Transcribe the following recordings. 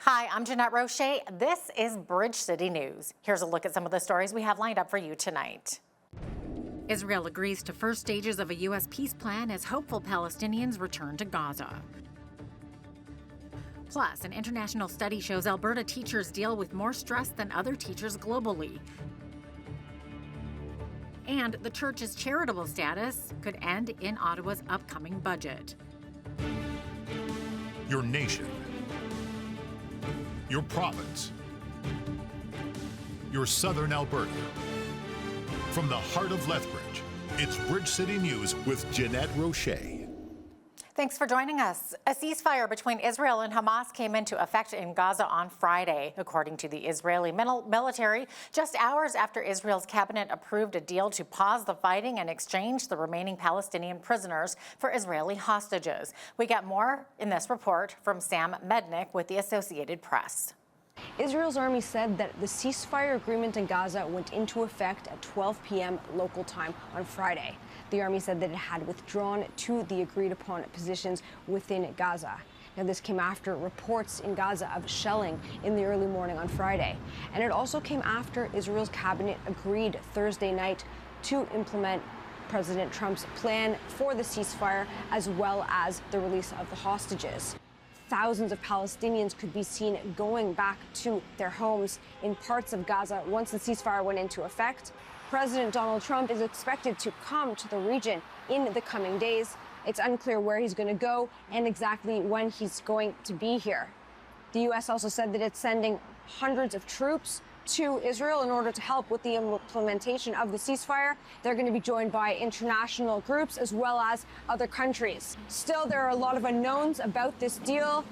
Hi, I'm Jeanette Roche. This is Bridge City News. Here's a look at some of the stories we have lined up for you tonight. Israel agrees to first stages of a U.S. peace plan as hopeful Palestinians return to Gaza. Plus, an international study shows Alberta teachers deal with more stress than other teachers globally. And the church's charitable status could end in Ottawa's upcoming budget. Your nation, your province, your southern Alberta. From the heart of Lethbridge, it's Bridge City News with Jeanette Roche. Thanks for joining us. A ceasefire between Israel and Hamas came into effect in Gaza on Friday, according to the Israeli military, just hours after Israel's cabinet approved a deal to pause the fighting and exchange the remaining Palestinian prisoners for Israeli hostages. We get more in this report from Sam Mednick with the Associated Press. Israel's army said that the ceasefire agreement in Gaza went into effect at 12 p.m. local time on Friday. The army said that it had withdrawn to the agreed-upon positions within Gaza. Now, this came after reports in Gaza of shelling in the early morning on Friday. And it also came after Israel's cabinet agreed Thursday night to implement President Trump's plan for the ceasefire, as well as the release of the hostages. Thousands of Palestinians could be seen going back to their homes in parts of Gaza once the ceasefire went into effect. President Donald Trump is expected to come to the region in the coming days. It's unclear where he's going to go and exactly when he's going to be here. The U.S. also said that it's sending hundreds of troops to Israel in order to help with the implementation of the ceasefire. They're going to be joined by international groups as well as other countries. Still, there are a lot of unknowns about this deal.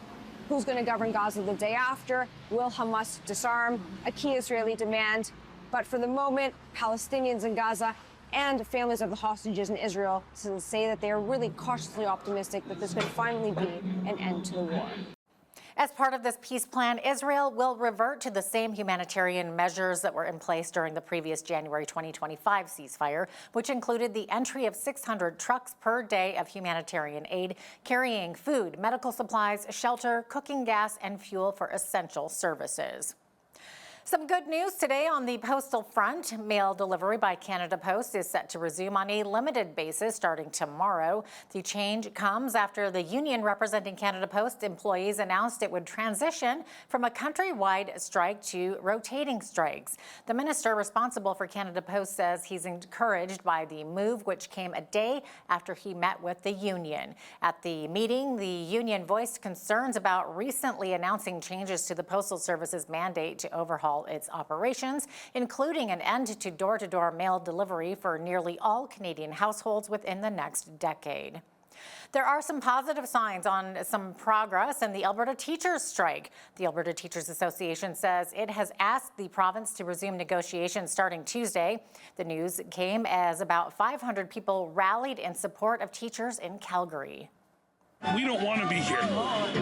Who's going to govern Gaza the day after? Will Hamas disarm? A key Israeli demand. But for the moment, Palestinians in Gaza and families of the hostages in Israel say that they are really cautiously optimistic that this could finally be an end to the war. As part of this peace plan, Israel will revert to the same humanitarian measures that were in place during the previous January 2025 ceasefire, which included the entry of 600 trucks per day of humanitarian aid, carrying food, medical supplies, shelter, cooking gas, and fuel for essential services. Some good news today on the postal front. Mail delivery by Canada Post is set to resume on a limited basis starting tomorrow. The change comes after the union representing Canada Post employees announced it would transition from a countrywide strike to rotating strikes. The minister responsible for Canada Post says he's encouraged by the move, which came a day after he met with the union. At the meeting, the union voiced concerns about recently announcing changes to the Postal Service's mandate to overhaul its operations, including an end to door-to-door mail delivery for nearly all Canadian households within the next decade. There are some positive signs on some progress in the Alberta teachers' strike. The Alberta Teachers Association says it has asked the province to resume negotiations starting Tuesday. The news came as about 500 people rallied in support of teachers in Calgary. We don't want to be here,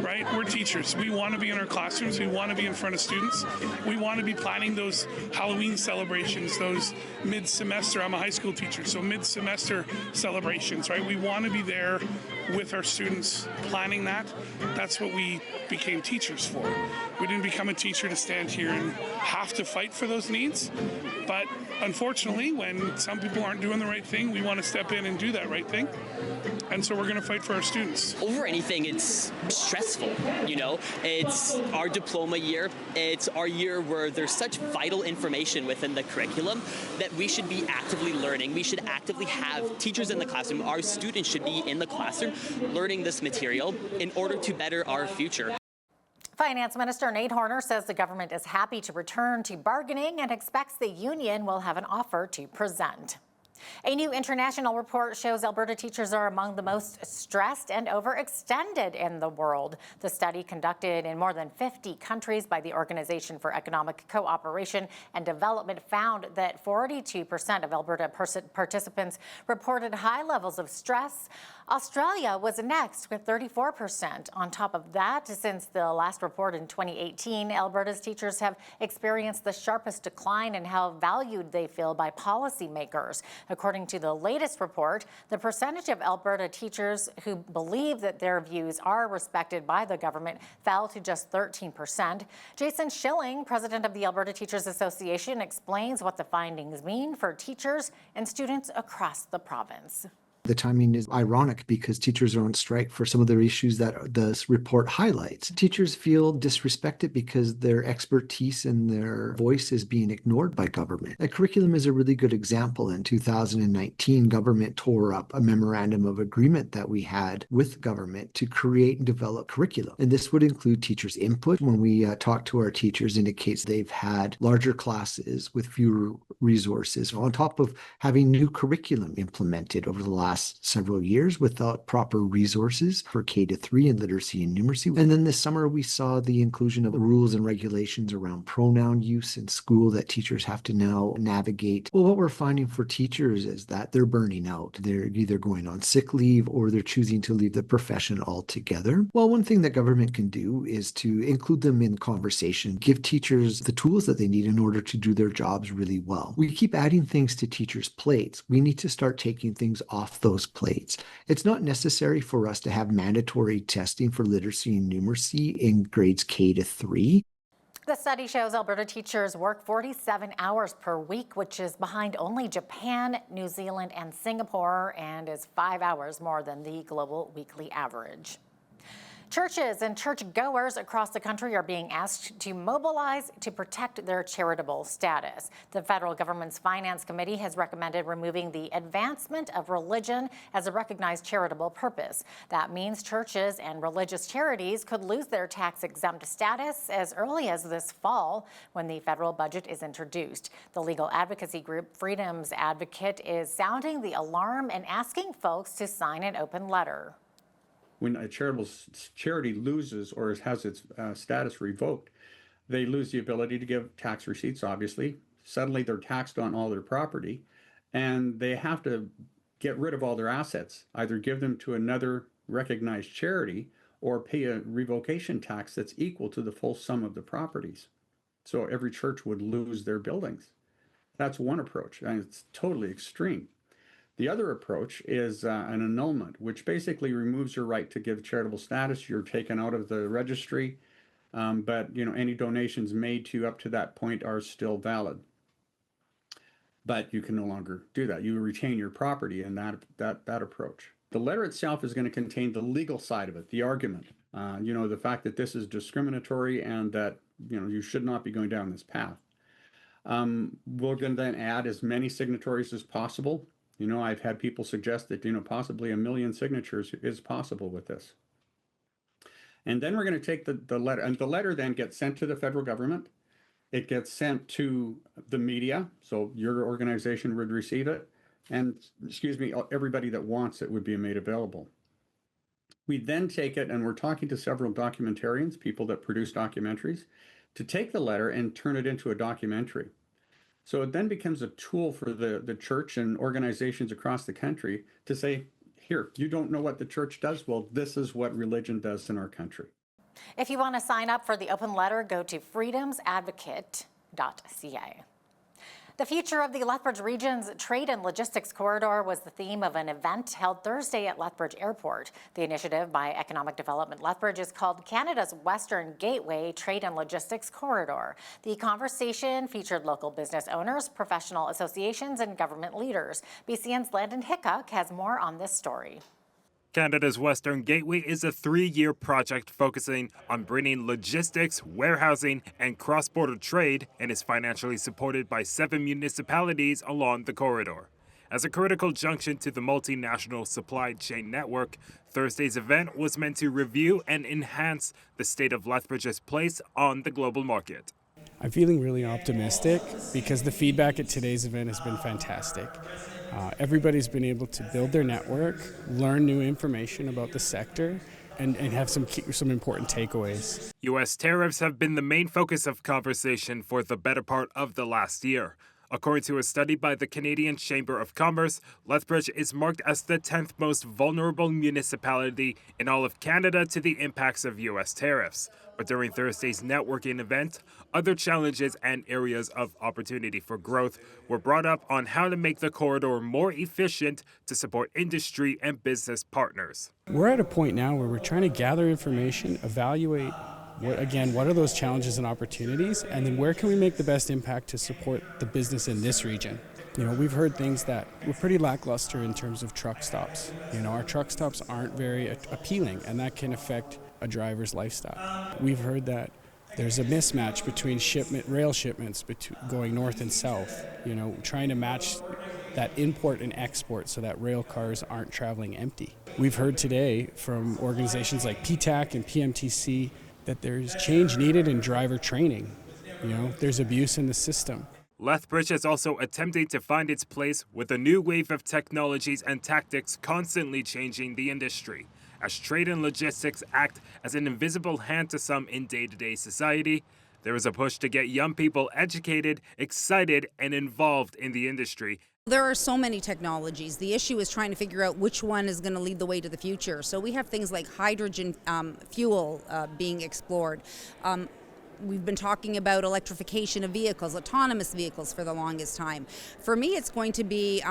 right? We're teachers. We want to be in our classrooms. We want to be in front of students. We want to be planning those Halloween celebrations, those mid-semester. I'm a high school teacher, so mid-semester celebrations, right? We want to be there with our students planning that. That's what we became teachers for. We didn't become a teacher to stand here and have to fight for those needs. But unfortunately, when some people aren't doing the right thing, we want to step in and do that right thing. And so we're going to fight for our students. Over anything, it's stressful, you know? It's our diploma year. It's our year where there's such vital information within the curriculum that we should be actively learning. We should actively have teachers in the classroom. Our students should be in the classroom learning this material in order to better our future. Finance Minister Nate Horner says the government is happy to return to bargaining and expects the union will have an offer to present. A new international report shows Alberta teachers are among the most stressed and overextended in the world. The study, conducted in more than 50 countries by the Organization for Economic Cooperation and Development, found that 42% of Alberta participants reported high levels of stress. Australia was next with 34%. On top of that, since the last report in 2018, Alberta's teachers have experienced the sharpest decline in how valued they feel by policymakers. According to the latest report, the percentage of Alberta teachers who believe that their views are respected by the government fell to just 13%. Jason Schilling, president of the Alberta Teachers Association, explains what the findings mean for teachers and students across the province. The timing is ironic because teachers are on strike for some of the issues that this report highlights. Teachers feel disrespected because their expertise and their voice is being ignored by government. A curriculum is a really good example. In 2019, government tore up a memorandum of agreement that we had with government to create and develop curriculum. And this would include teachers' input. When we talk to our teachers, indicates they've had larger classes with fewer resources, on top of having new curriculum implemented over the last several years without proper resources for K-3 and literacy and numeracy. And then this summer we saw the inclusion of rules and regulations around pronoun use in school that teachers have to now navigate. Well, what we're finding for teachers is that they're burning out. They're either going on sick leave or they're choosing to leave the profession altogether. Well, one thing that government can do is to include them in conversation, give teachers the tools that they need in order to do their jobs really well. We keep adding things to teachers' plates. We need to start taking things off those plates. It's not necessary for us to have mandatory testing for literacy and numeracy in grades K-3. The study shows Alberta teachers work 47 hours per week, which is behind only Japan, New Zealand, and Singapore, and is 5 hours more than the global weekly average. Churches and churchgoers across the country are being asked to mobilize to protect their charitable status. The federal government's Finance Committee has recommended removing the advancement of religion as a recognized charitable purpose. That means churches and religious charities could lose their tax-exempt status as early as this fall when the federal budget is introduced. The legal advocacy group Freedom's Advocate is sounding the alarm and asking folks to sign an open letter. When a charitable charity loses or has its status revoked, they lose the ability to give tax receipts, obviously. Suddenly they're taxed on all their property, and they have to get rid of all their assets, either give them to another recognized charity or pay a revocation tax that's equal to the full sum of the properties. So every church would lose their buildings. That's one approach, and it's totally extreme. The other approach is an annulment, which basically removes your right to give charitable status. You're taken out of the registry, but any donations made to you up to that point are still valid. But you can no longer do that. You retain your property in that approach. The letter itself is going to contain the legal side of it, the argument, the fact that this is discriminatory and that you should not be going down this path. We're going to then add as many signatories as possible. I've had people suggest that, possibly 1 million signatures is possible with this. And then we're going to take the letter, and the letter then gets sent to the federal government. It gets sent to the media, so your organization would receive it. And, everybody that wants it would be made available. We then take it, and we're talking to several documentarians, people that produce documentaries, to take the letter and turn it into a documentary. So it then becomes a tool for the church and organizations across the country to say, here, you don't know what the church does? Well, this is what religion does in our country. If you want to sign up for the open letter, go to freedomsadvocate.ca. The future of the Lethbridge region's trade and logistics corridor was the theme of an event held Thursday at Lethbridge Airport. The initiative by Economic Development Lethbridge is called Canada's Western Gateway Trade and Logistics Corridor. The conversation featured local business owners, professional associations, and government leaders. BCN's Landon Hickok has more on this story. Canada's Western Gateway is a 3-year project focusing on bringing logistics, warehousing, and cross-border trade, and is financially supported by 7 municipalities along the corridor. As a critical junction to the multinational supply chain network, Thursday's event was meant to review and enhance the state of Lethbridge's place on the global market. I'm feeling really optimistic because the feedback at today's event has been fantastic. Everybody's been able to build their network, learn new information about the sector, and have some important takeaways. U.S. tariffs have been the main focus of conversation for the better part of the last year. According to a study by the Canadian Chamber of Commerce, Lethbridge is marked as the 10th most vulnerable municipality in all of Canada to the impacts of U.S. tariffs. But during Thursday's networking event, other challenges and areas of opportunity for growth were brought up on how to make the corridor more efficient to support industry and business partners. We're at a point now where we're trying to gather information, evaluate what are those challenges and opportunities, and then where can we make the best impact to support the business in this region. We've heard things that were pretty lackluster in terms of truck stops. Our truck stops aren't very appealing, and that can affect a driver's lifestyle. We've heard that there's a mismatch between rail shipments going north and south, trying to match that import and export so that rail cars aren't traveling empty. We've heard today from organizations like PTAC and PMTC that there's change needed in driver training. There's abuse in the system. Lethbridge is also attempting to find its place with a new wave of technologies and tactics constantly changing the industry, as trade and logistics act as an invisible hand to some in day-to-day society. There is a push to get young people educated, excited, and involved in the industry. There are so many technologies. The issue is trying to figure out which one is going to lead the way to the future. So we have things like hydrogen fuel being explored. We've been talking about electrification of vehicles, autonomous vehicles for the longest time. For me, it's going to be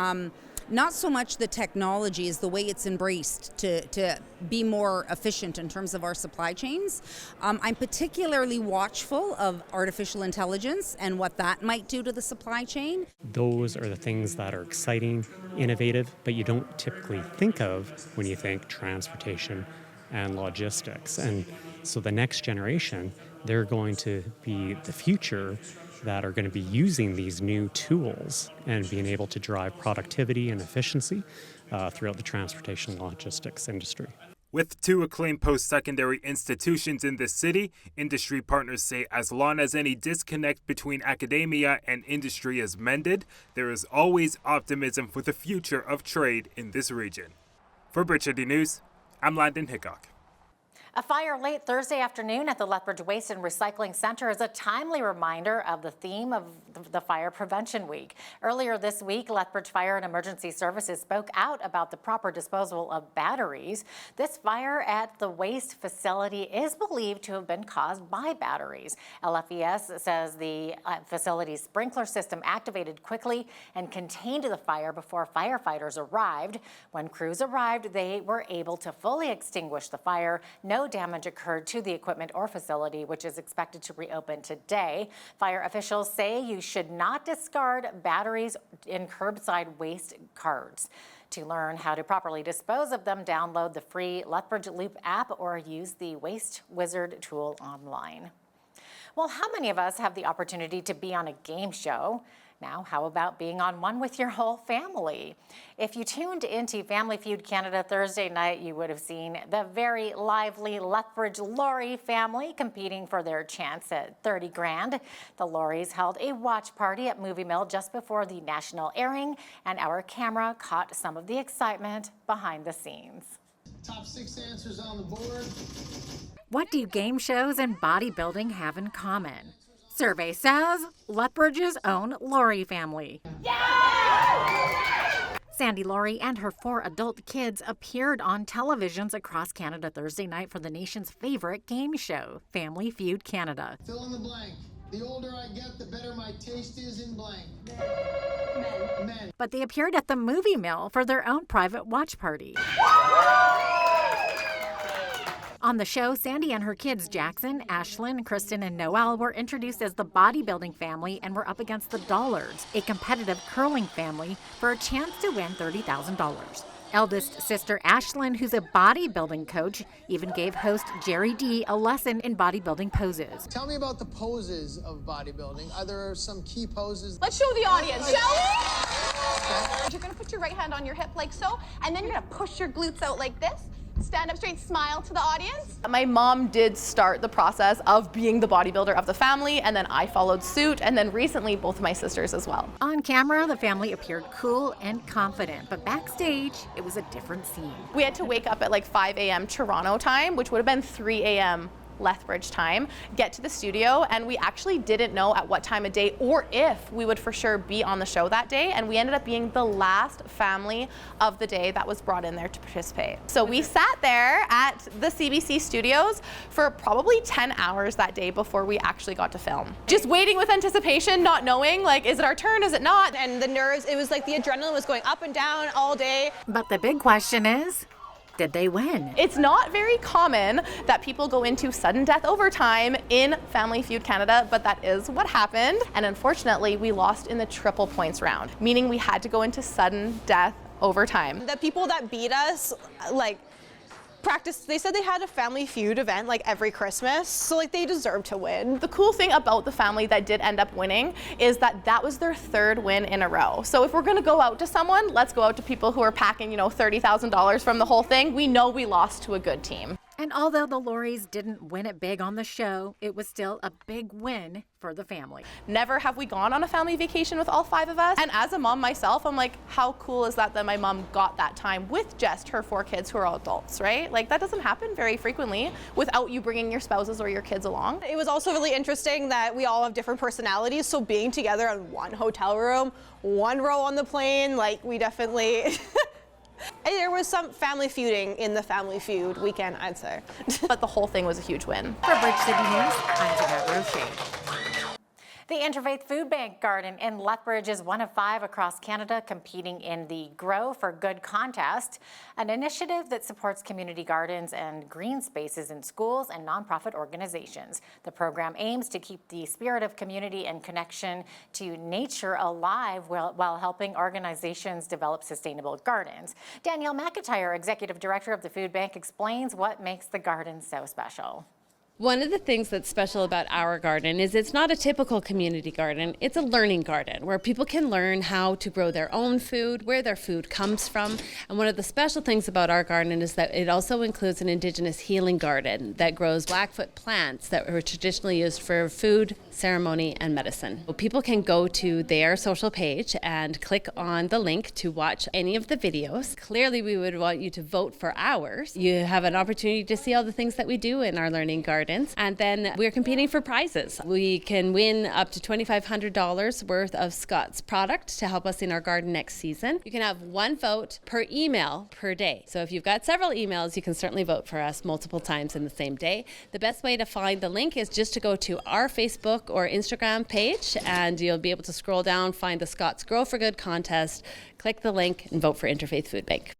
not so much the technology as the way it's embraced to be more efficient in terms of our supply chains. I'm particularly watchful of artificial intelligence and what that might do to the supply chain. Those are the things that are exciting, innovative, but you don't typically think of when you think transportation and logistics. And so the next generation, they're going to be the future that are going to be using these new tools and being able to drive productivity and efficiency throughout the transportation logistics industry. With 2 acclaimed post-secondary institutions in the city, industry partners say as long as any disconnect between academia and industry is mended, there is always optimism for the future of trade in this region. For Bridge City News, I'm Landon Hickok. A fire late Thursday afternoon at the Lethbridge Waste and Recycling Center is a timely reminder of the theme of the Fire Prevention Week. Earlier this week, Lethbridge Fire and Emergency Services spoke out about the proper disposal of batteries. This fire at the waste facility is believed to have been caused by batteries. LFES says the facility's sprinkler system activated quickly and contained the fire before firefighters arrived. When crews arrived, they were able to fully extinguish the fire. No damage occurred to the equipment or facility, which is expected to reopen today. Fire officials say you should not discard batteries in curbside waste cards. To learn how to properly dispose of them, download the free Lethbridge Loop app or use the Waste Wizard tool online. Well, how many of us have the opportunity to be on a game show? Now, how about being on one with your whole family? If you tuned into Family Feud Canada Thursday night, you would have seen the very lively Lethbridge Laurie family competing for their chance at 30 grand. The Lauries held a watch party at Movie Mill just before the national airing, and our camera caught some of the excitement behind the scenes. Top 6 answers on the board. What do game shows and bodybuilding have in common? Survey says Lethbridge's own Laurie family. Yeah! Sandy Laurie and her 4 adult kids appeared on televisions across Canada Thursday night for the nation's favorite game show, Family Feud Canada. Fill in the blank. The older I get, the better my taste is in blank. Men. But they appeared at the Movie Mill for their own private watch party. On the show, Sandy and her kids, Jackson, Ashlyn, Kristen, and Noelle, were introduced as the bodybuilding family and were up against the Dollards, a competitive curling family, for a chance to win $30,000. Eldest sister Ashlyn, who's a bodybuilding coach, even gave host Jerry D a lesson in bodybuilding poses. Tell me about the poses of bodybuilding. Are there some key poses? Let's show the audience, shall we? You're going to put your right hand on your hip like so, and then you're going to push your glutes out like this. Stand up straight, smile to the audience. My mom did start the process of being the bodybuilder of the family, and then I followed suit, and then recently both of my sisters as well. On camera, the family appeared cool and confident, but backstage, it was a different scene. We had to wake up at like 5 a.m. Toronto time, which would have been 3 a.m. Lethbridge time, get to the studio, and we actually didn't know at what time of day or if we would for sure be on the show that day, and we ended up being the last family of the day that was brought in there to participate. So we sat there at the CBC studios for probably 10 hours that day before we actually got to film. Just waiting with anticipation, not knowing, like, is it our turn, is it not? And the nerves, it was like the adrenaline was going up and down all day. But the big question is, did they win? It's not very common that people go into sudden death overtime in Family Feud Canada, but that is what happened. And unfortunately, we lost in the triple points round, meaning we had to go into sudden death overtime. The people that beat us, like, practice, they said they had a Family Feud event like every Christmas, so like they deserve to win. The cool thing about the family that did end up winning is that that was their third win in a row. So if we're gonna go out to someone, let's go out to people who are packing, $30,000 from the whole thing. We know we lost to a good team. And although the Lauries didn't win it big on the show, it was still a big win for the family. Never have we gone on a family vacation with all 5 of us. And as a mom myself, I'm like, how cool is that my mom got that time with just her 4 kids who are all adults, right? Like, that doesn't happen very frequently without you bringing your spouses or your kids along. It was also really interesting that we all have different personalities, so being together in one hotel room, one row on the plane, like, we definitely... There was some family feuding in the Family Feud weekend, I'd say. But the whole thing was a huge win. For Bridge City News, I'm Jeanette Roche. The Interfaith Food Bank Garden in Lethbridge is one of 5 across Canada competing in the Grow for Good contest, an initiative that supports community gardens and green spaces in schools and nonprofit organizations. The program aims to keep the spirit of community and connection to nature alive while helping organizations develop sustainable gardens. Danielle McIntyre, Executive Director of the Food Bank, explains what makes the garden so special. One of the things that's special about our garden is it's not a typical community garden. It's a learning garden where people can learn how to grow their own food, where their food comes from. And one of the special things about our garden is that it also includes an Indigenous healing garden that grows Blackfoot plants that were traditionally used for food, ceremony, and medicine. So people can go to their social page and click on the link to watch any of the videos. Clearly, we would want you to vote for ours. You have an opportunity to see all the things that we do in our learning garden. And then we're competing for prizes. We can win up to $2,500 worth of Scott's product to help us in our garden next season. You can have 1 vote per email per day. So if you've got several emails, you can certainly vote for us multiple times in the same day. The best way to find the link is just to go to our Facebook or Instagram page, and you'll be able to scroll down, find the Scott's Grow for Good contest, click the link, and vote for Interfaith Food Bank.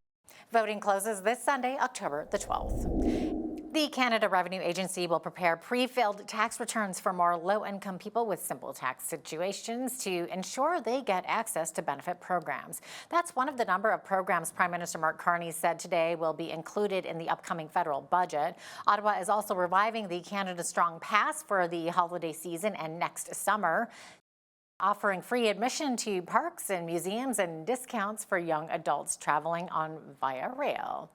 Voting closes this Sunday, October the 12th. The Canada Revenue Agency will prepare pre-filled tax returns for more low-income people with simple tax situations to ensure they get access to benefit programs. That's one of the number of programs Prime Minister Mark Carney said today will be included in the upcoming federal budget. Ottawa is also reviving the Canada Strong Pass for the holiday season and next summer, offering free admission to parks and museums and discounts for young adults traveling on via rail.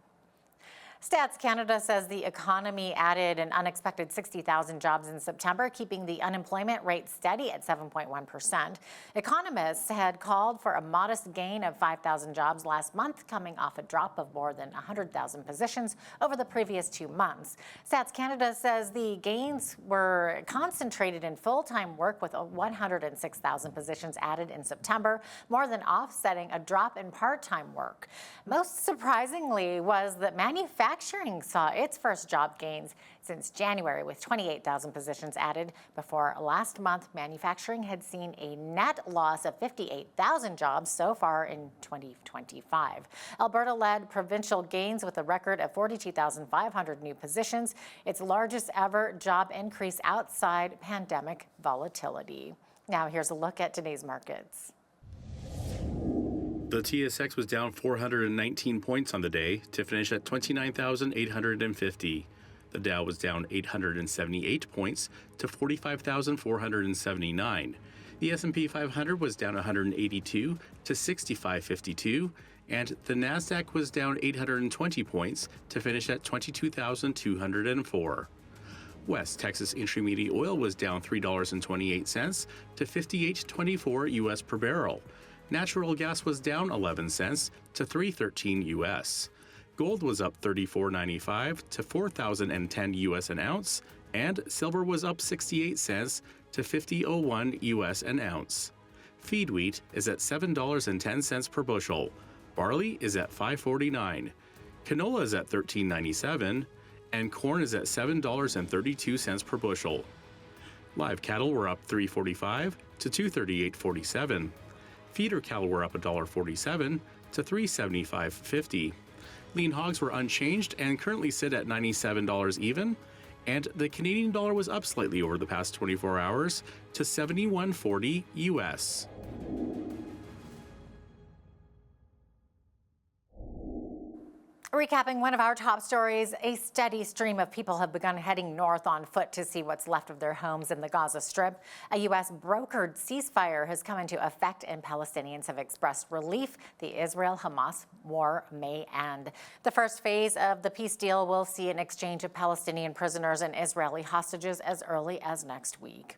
Stats Canada says the economy added an unexpected 60,000 jobs in September, keeping the unemployment rate steady at 7.1%. Economists had called for a modest gain of 5,000 jobs last month, coming off a drop of more than 100,000 positions over the previous 2 months. Stats Canada says the gains were concentrated in full-time work, with 106,000 positions added in September, more than offsetting a drop in part-time work. Most surprisingly was that manufacturing saw its first job gains since January, with 28,000 positions added. Before last month, manufacturing had seen a net loss of 58,000 jobs so far in 2025. Alberta led provincial gains with a record of 42,500 new positions, its largest ever job increase outside pandemic volatility. Now here's a look at today's markets. The TSX was down 419 points on the day to finish at 29,850. The Dow was down 878 points to 45,479. The S&P 500 was down 182 to 6552, and the Nasdaq was down 820 points to finish at 22,204. West Texas Intermediate Oil was down $3.28 to $58.24 US per barrel. Natural gas was down 11 cents to $3.13 US. Gold was up $34.95 to $4,010 US an ounce, And silver was up 68 cents to $50.01 US an ounce. Feed wheat is at $7.10 per bushel. Barley is at $5.49. Canola is at $13.97. And corn is at $7.32 per bushel. Live cattle were up $3.45 to $238.47. Feeder cattle were up $1.47 to $375.50. Lean hogs were unchanged and currently sit at $97 even. And the Canadian dollar was up slightly over the past 24 hours to $71.40 US. Recapping one of our top stories, a steady stream of people have begun heading north on foot to see what's left of their homes in the Gaza Strip. A U.S. brokered ceasefire has come into effect, and Palestinians have expressed relief the Israel-Hamas war may end. The first phase of the peace deal will see an exchange of Palestinian prisoners and Israeli hostages as early as next week.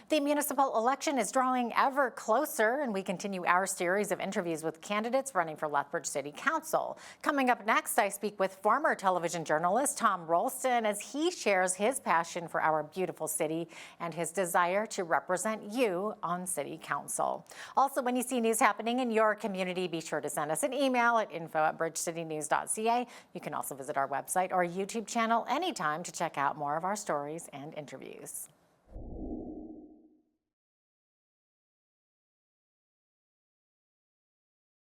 The municipal election is drawing ever closer, and we continue our series of interviews with candidates running for Lethbridge City Council. Coming up next, I speak with former television journalist Tom Rolston as he shares his passion for our beautiful city and his desire to represent you on City Council. Also, when you see news happening in your community, be sure to send us an email at info@bridgecitynews.ca. You can also visit our website or YouTube channel anytime to check out more of our stories and interviews.